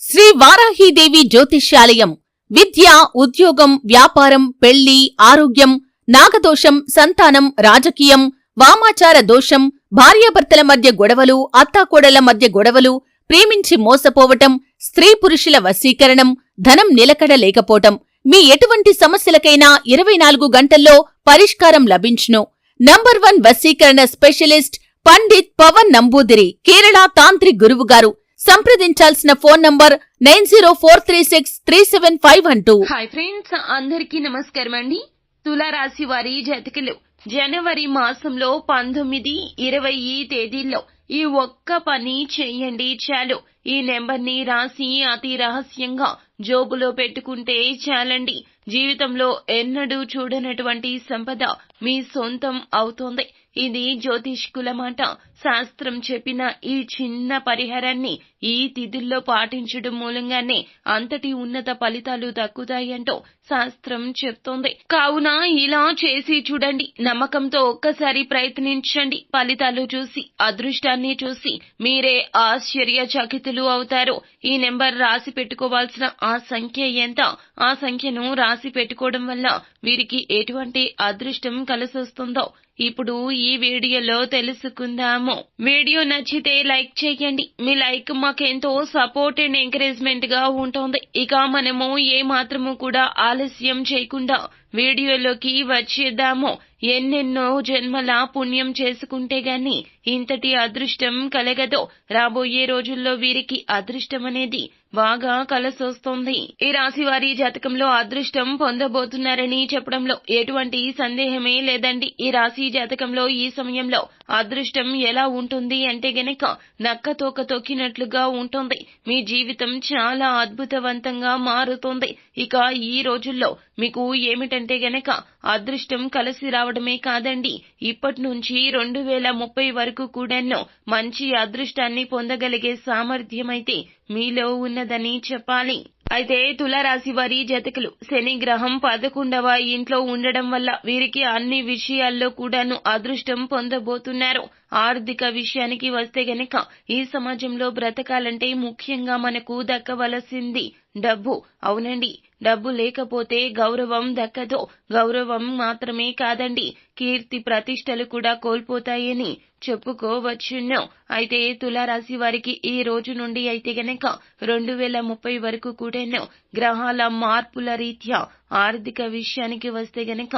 శ్రీ వారాహీదేవి జ్యోతిష్యాలయం విద్య, ఉద్యోగం, వ్యాపారం, పెళ్లి, ఆరోగ్యం, నాగదోషం, సంతానం, రాజకీయం, వామాచార దోషం, భార్యాభర్తల మధ్య గొడవలు, అత్తాకోడళ్ల మధ్య గొడవలు, ప్రేమించి మోసపోవటం, స్త్రీ పురుషుల వశీకరణం, ధనం నిలకడ లేకపోవటం, మీ ఎటువంటి సమస్యలకైనా 24 గంటల్లో పరిష్కారం లభించును. నంబర్ 1 వశీకరణ స్పెషలిస్ట్ పండిత్ పవన్ నంబూదిరి, కేరళ తాంత్రిక్ గురువుగారు. సంప్రదించాల్సిన ఫోన్ నంబర్ 9043637512. హాయ్ ఫ్రెండ్స్, అందరికీ నమస్కారం అండి. తులారాశి వారి జాతకులు జనవరి మాసంలో 19, 20 తేదీల్లో ఈ ఒక్క పని చెయ్యండి చాలు. ఈ నెంబర్ని రాసి అతి రహస్యంగా జోబులో పెట్టుకుంటే చాలండి. జీవితంలో ఎన్నడూ చూడనటువంటి సంపద మీ సొంతం అవుతోంది. ఇది జ్యోతిష్కుల మాట. శాస్త్రం చెప్పిన ఈ చిన్న పరిహారాన్ని ఈ తిథుల్లో పాటించడం మూలంగానే అంతటి ఉన్నత ఫలితాలు దక్కుతాయంటూ శాస్త్రం చెప్తోంది. కావున ఇలా చేసి చూడండి. నమ్మకంతో ఒక్కసారి ప్రయత్నించండి. ఫలితాలు చూసి, అదృష్టాన్ని చూసి మీరే ఆశ్చర్యచకితులు అవుతారు. ఈ నెంబర్ రాసి పెట్టుకోవాల్సిన ఆ సంఖ్య ఎంత? ఆ సంఖ్యను రాసి పెట్టుకోవడం వల్ల వీరికి ఎటువంటి అదృష్టం కలిసొస్తుందో ఇప్పుడు ఈ వీడియోలో తెలుసుకుందాము. వీడియో నచ్చితే లైక్ చేయండి. మీ లైక్ మాకెంతో సపోర్ట్ అండ్ ఎంకరేజ్మెంట్ గా ఉంటుంది. ఇక మనము ఏ మాత్రము కూడా ఆలస్యం చేయకుండా వీడియోలోకి వచ్చేద్దాము. ఎన్నెన్నో జన్మల పుణ్యం చేసుకుంటే గాని ఇంతటి అదృష్టం కలగదో. రాబోయే రోజుల్లో వీరికి అదృష్టం అనేది బాగా కలసొస్తుంది. ఈ రాశి వారి జాతకంలో అదృష్టం పొందబోతున్నారని చెప్పడంలో ఎటువంటి సందేహమే లేదండి. ఈ రాశి జాతకంలో ఈ సమయంలో అదృష్టం ఎలా ఉంటుంది అంటే గనక నక్కతోక తొక్కినట్లుగా ఉంటుంది. మీ జీవితం చాలా అద్భుతవంతంగా మారుతుంది. ఇక ఈ రోజుల్లో మీకు ఏమిటంటే గనక అదృష్టం కలిసి రావడమే కాదండి, ఇప్పటి నుంచి 2030 వరకు కూడాను మంచి అదృష్టాన్ని పొందగలిగే సామర్థ్యమైతే మీలో ఉన్నదని చెప్పాలి. అయితే తులారాశి వారి జాతకులు శని గ్రహం 11వ ఇంట్లో ఉండడం వల్ల వీరికి అన్ని విషయాల్లో కూడాను అదృష్టం పొందబోతున్నారు. ఆర్థిక విషయానికి వస్తే గనక ఈ సమాజంలో బ్రతకాలంటే ముఖ్యంగా మనకు దక్కవలసింది డబ్బు. అవునండి, డబ్బు లేకపోతే గౌరవం దక్కదు. గౌరవం మాత్రమే కాదండి, కీర్తి ప్రతిష్టలు కూడా కోల్పోతాయని చెప్పుకోవచ్చును. అయితే తులారాశి వారికి ఈ రోజు నుండి అయితే గనక 2030 వరకు కూడాను గ్రహాల మార్పుల రీత్యా ఆర్థిక విషయానికి వస్తే గనక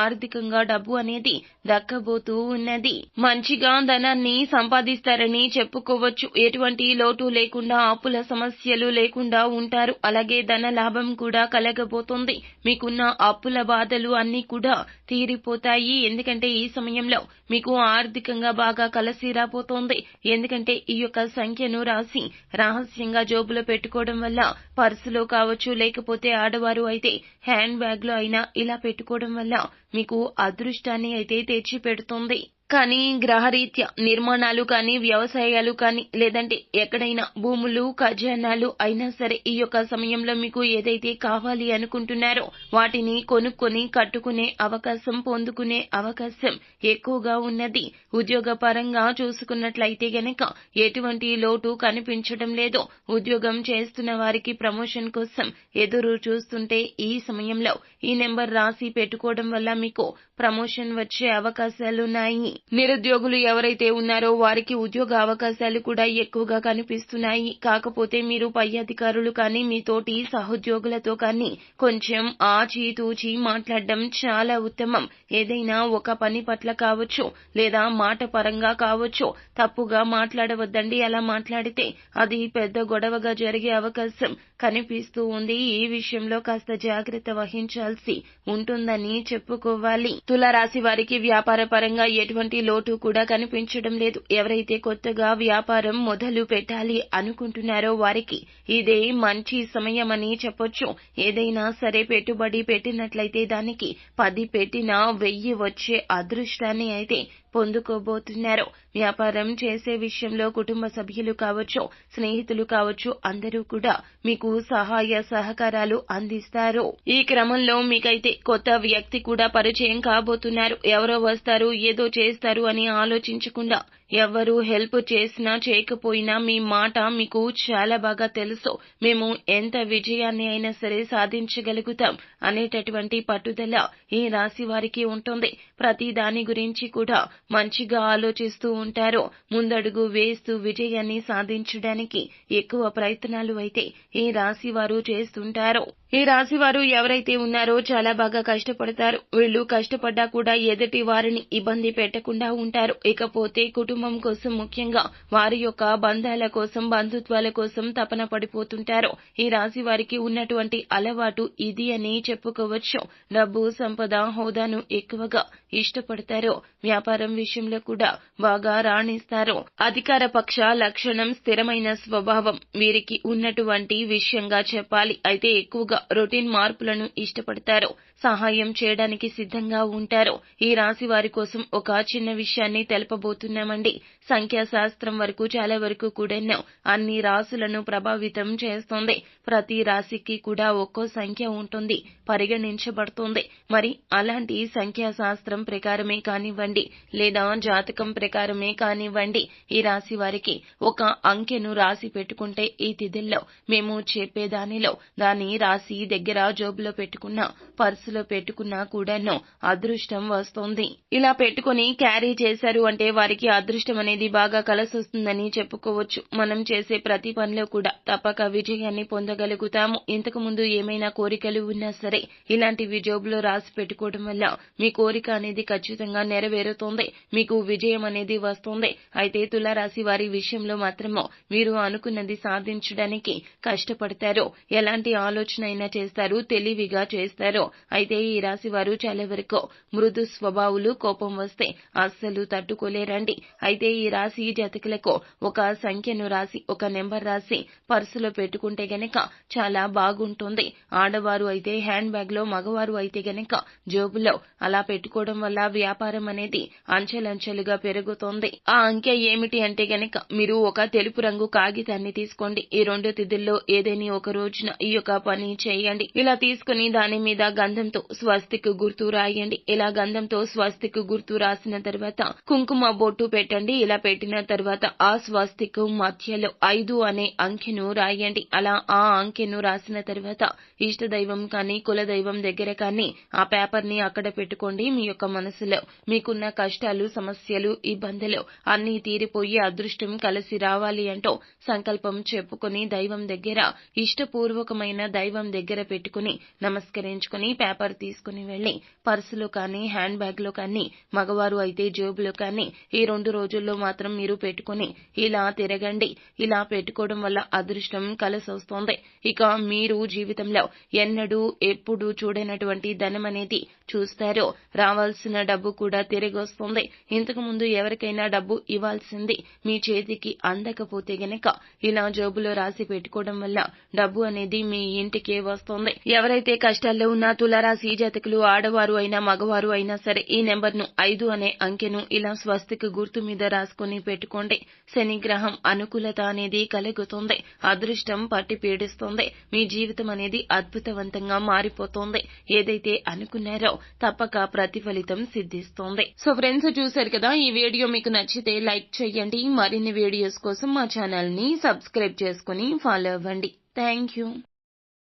ఆర్థికంగా డబ్బు అనేది దక్కబోతూ ఉన్నది. మంచిగా ధనాన్ని సంపాదిస్తారని చెప్పుకోవచ్చు. ఎటువంటి లోటు లేకుండా, అప్పుల సమస్యలు లేకుండా ఉంటారు. అలాగే ధన లాభం కూడా కలగబోతుంది. మీకున్న అప్పుల బాధలు అన్ని కూడా తీరిపోతాయి. ఎందుకంటే ఈ సమయంలో మీకు ఆర్థికంగా బాగా కలిసి రాబోతోంది. ఎందుకంటే ఈ యొక్క సంఖ్యను రాసి రహస్యంగా జోబులో పెట్టుకోవడం వల్ల, పర్సులో కావచ్చు, లేకపోతే ఆడవారు అయితే హ్యాండ్ బ్యాగ్ లో అయినా ఇలా పెట్టుకోవడం వల్ల మీకు అదృష్టాన్ని అయితే తెచ్చి పెడుతుంది. కానీ గ్రహరీత్యా నిర్మాణాలు కానీ, వ్యవసాయాలు కానీ, లేదంటే ఎక్కడైనా భూములు, ఖజానాలు అయినా సరే ఈ యొక్క సమయంలో మీకు ఏదైతే కావాలి అనుకుంటున్నారో వాటిని కొనుక్కొని కట్టుకునే అవకాశం, పొందుకునే అవకాశం ఎక్కువగా ఉన్నది. ఉద్యోగ పరంగా చూసుకున్నట్లయితే గనక ఎటువంటి లోటు కనిపించడం లేదు. ఉద్యోగం చేస్తున్న వారికి ప్రమోషన్ కోసం ఎదురు చూస్తుంటే ఈ సమయంలో ఈ నెంబర్ రాసి పెట్టుకోవడం వల్ల మీకు ప్రమోషన్ వచ్చే అవకాశాలున్నాయి. నిరుద్యోగులు ఎవరైతే ఉన్నారో వారికి ఉద్యోగ అవకాశాలు కూడా ఎక్కువగా కనిపిస్తున్నాయి. కాకపోతే మీరు పై అధికారులు కానీ, మీ తోటి సహోద్యోగులతో కానీ కొంచెం ఆచితూచి మాట్లాడడం చాలా ఉత్తమం. ఏదైనా ఒక పని పట్ల కావచ్చు, లేదా మాట పరంగా కావచ్చు, తప్పుగా మాట్లాడవద్దండి. అలా మాట్లాడితే అది పెద్ద గొడవగా జరిగే అవకాశం కనిపిస్తూ ఉంది. ఈ విషయంలో కాస్త జాగ్రత్త వహించాల్సి ఉంటుందని చెప్పుకోవాలి. తులారాశి వారికి వ్యాపార పరంగా ఎటువంటి లోటు కూడా కనిపించడం లేదు. ఎవరైతే కొత్తగా వ్యాపారం మొదలు పెట్టాలి అనుకుంటున్నారో వారికి ఇదే మంచి సమయమని చెప్పొచ్చు. ఏదైనా సరే పెట్టుబడి పెట్టినట్లయితే దానికి 10 పెట్టినా 1000 వచ్చే అదృష్టాన్ని అయితే పొందుకోబోతున్నారు. వ్యాపారం చేసే విషయంలో కుటుంబ సభ్యులు కావచ్చు, స్నేహితులు కావచ్చు, అందరూ కూడా మీకు సహాయ సహకారాలు అందిస్తారు. ఈ క్రమంలో మీకైతే కొత్త వ్యక్తి కూడా పరిచయం కాబోతున్నారు. ఎవరో వస్తారు, ఏదో చేస్తారు అని ఆలోచించకుండా ఎవరు హెల్ప్ చేసినా చేయకపోయినా మీ మాట మీకు చాలా బాగా తెలుసు. మేము ఎంత విజయాన్ని అయినా సరే సాధించగలుగుతాం అనేటటువంటి పట్టుదల ఈ రాశి వారికి ఉంటుంది. ప్రతి దాని గురించి కూడా మంచిగా ఆలోచిస్తూ ఉంటారు. ముందడుగు వేస్తూ విజయాన్ని సాధించడానికి ఎక్కువ ప్రయత్నాలు అయితే ఈ రాశి వారు చేస్తుంటారు. ఈ రాశి వారు ఎవరైతే ఉన్నారో చాలా బాగా కష్టపడతారు. వీళ్ళు కష్టపడ్డా కూడా ఎదుటి వారిని ఇబ్బంది పెట్టకుండా ఉంటారు. ఇకపోతే కుటుంబం కోసం, ముఖ్యంగా వారి యొక్క బంధాల కోసం, బంధుత్వాల కోసం తపన పడిపోతుంటారు. ఈ రాశి వారికి ఉన్నటువంటి అలవాటు ఇది అని చెప్పుకోవచ్చు. డబ్బు, సంపద, హోదాను ఎక్కువగా ఇష్టపడతారు. వ్యాపారం విషయంలో కూడా బాగా రాణిస్తారు. అధికార పక్ష లక్షణం స్థిరమైన స్వభావం వీరికి ఉన్నటువంటి విషయంగా చెప్పాలి. అయితే ఎక్కువగా రొటీన్ మార్పులను ఇష్టపడతారు. సహాయం చేయడానికి సిద్ధంగా ఉంటారు. ఈ రాశి వారి కోసం ఒక చిన్న విషయాన్ని తెలుపబోతున్నామండి. సంఖ్యాశాస్త్రం వరకు చాలా వరకు కూడా అన్ని రాశులను ప్రభావితం చేస్తుంది. ప్రతి రాశికి కూడా ఒక్కో సంఖ్య ఉంటుంది, పరిగణించబడుతుంది. మరి అలాంటి సంఖ్యాశాస్త్రం ప్రకారమే కానివ్వండి, లేదా జాతకం ప్రకారమే కానివ్వండి, ఈ రాశి వారికి ఒక అంకెను రాసి పెట్టుకుంటే ఈ తిథుల్లో మేము చెప్పేదానిలో దాని రాసి దగ్గర జోబులో పెట్టుకున్నా, పర్సులో పెట్టుకున్నా కూడాను అదృష్టం వస్తుంది. ఇలా పెట్టుకుని క్యారీ చేశారు అంటే వారికి అదృష్టం అనేది బాగా కలిసొస్తుందని చెప్పుకోవచ్చు. మనం చేసే ప్రతి పనిలో కూడా తప్పక విజయాన్ని పొందగలుగుతాము. ఇంతకు ముందు ఏమైనా కోరికలు ఉన్నా సరే ఇలాంటివి జోబులో రాసి పెట్టుకోవడం వల్ల మీ కోరిక అనేది ఖచ్చితంగా నెరవేరుతుంది. మీకు విజయం అనేది వస్తుంది. అయితే తులారాశి వారి విషయంలో మాత్రము మీరు అనుకున్నది సాధించడానికి కష్టపడతారు. ఎలాంటి ఆలోచన అయినా చేస్తారు, తెలివిగా చేస్తారు. అయితే ఈ రాశి వారు చాలా వరకు మృదు స్వభావులు. కోపం వస్తే అస్సలు తట్టుకోలేరండి. అయితే ఈ రాశి జాతకులకు ఒక సంఖ్యను రాసి, ఒక నెంబర్ రాసి పర్సులో పెట్టుకుంటే గనక చాలా బాగుంటుంది. ఆడవారు అయితే హ్యాండ్ బ్యాగ్ లో, మగవారు అయితే గనక జోబులో అలా పెట్టుకోవడం వల్ల వ్యాపారం అనేది అంచెలంచెలుగా పెరుగుతుంది. ఆ అంకె ఏమిటి అంటే గనక మీరు ఒక తెలుపు రంగు కాగితాన్ని తీసుకోండి. ఈ 2 తిథుల్లో ఏదేని ఒక రోజున ఈ యొక్క పని చేయండి. ఇలా తీసుకుని దాని మీద గంధంతో స్వస్తిక్ గుర్తు రాయండి. ఇలా గంధంతో స్వస్తిక్ గుర్తు రాసిన తర్వాత కుంకుమ బొట్టు పెట్టండి. ఇలా పెట్టిన తర్వాత ఆ స్వస్తిక్ మధ్యలో 5 అనే అంకెను రాయండి. అలా ఆ అంకెను రాసిన తర్వాత ఇష్టదైవం కానీ, కులదైవం దగ్గర కానీ ఆ పేపర్ ని అక్కడ పెట్టుకోండి. మీ యొక్క మనసులో మీకున్న కష్టాలు, సమస్యలు, ఇబ్బందులు అన్నీ తీరిపోయి అదృష్టం కలిసి రావాలి అంటూ సంకల్పం చెప్పుకుని దైవం దగ్గర, ఇష్టపూర్వకమైన దైవం దగ్గర పెట్టుకుని నమస్కరించుకుని పేపర్ తీసుకుని వెళ్లి పర్సులో కానీ, హ్యాండ్ బ్యాగ్ లో కానీ, మగవారు అయితే జేబులో కానీ ఈ 2 రోజుల్లో మాత్రం మీరు పెట్టుకుని ఇలా తిరగండి. ఇలా పెట్టుకోవడం వల్ల అదృష్టం కలిసొస్తుంది. ఇక మీరు జీవితంలో ఎన్నడూ ఎప్పుడు చూడనటువంటి ధనం అనేది చూస్తారు. రావాల్సిన డబ్బు కూడా తిరిగి వస్తుంది. ఇంతకు ముందు ఎవరికైనా డబ్బు ఇవ్వాల్సింది మీ చేతికి అందకపోతే గనక ఇలా జోబులో రాసి పెట్టుకోవడం వల్ల డబ్బు అనేది మీ ఇంటికే వస్తుంది. ఎవరైతే కష్టాల్లో ఉన్న తులారాశి జాతకులు ఆడవారు అయినా, మగవారు అయినా సరే ఈ నెంబర్ను 5 అనే అంకెను ఇలా స్వస్తిక్ గుర్తు మీద రాసుకుని పెట్టుకోండి. శని గ్రహం అనుకూలత అనేది కలుగుతుంది. అదృష్టం పట్టి పీడిస్తుంది. మీ జీవితం అనేది అద్భుతవంతంగా మారిపోతుంది. ఏదైతే అనుకున్నారో తప్పక ప్రతిఫలితం సిద్ధిస్తుంది. సో ఫ్రెండ్స్, చూశారు కదా, ఈ వీడియో మీకు నచ్చితే లైక్ చేయండి. మరిన్ని వీడియోస్ కోసం మా ఛానల్ ని సబ్స్క్రైబ్ చేసుకుని ఫాలో అవ్వండి. Thank you.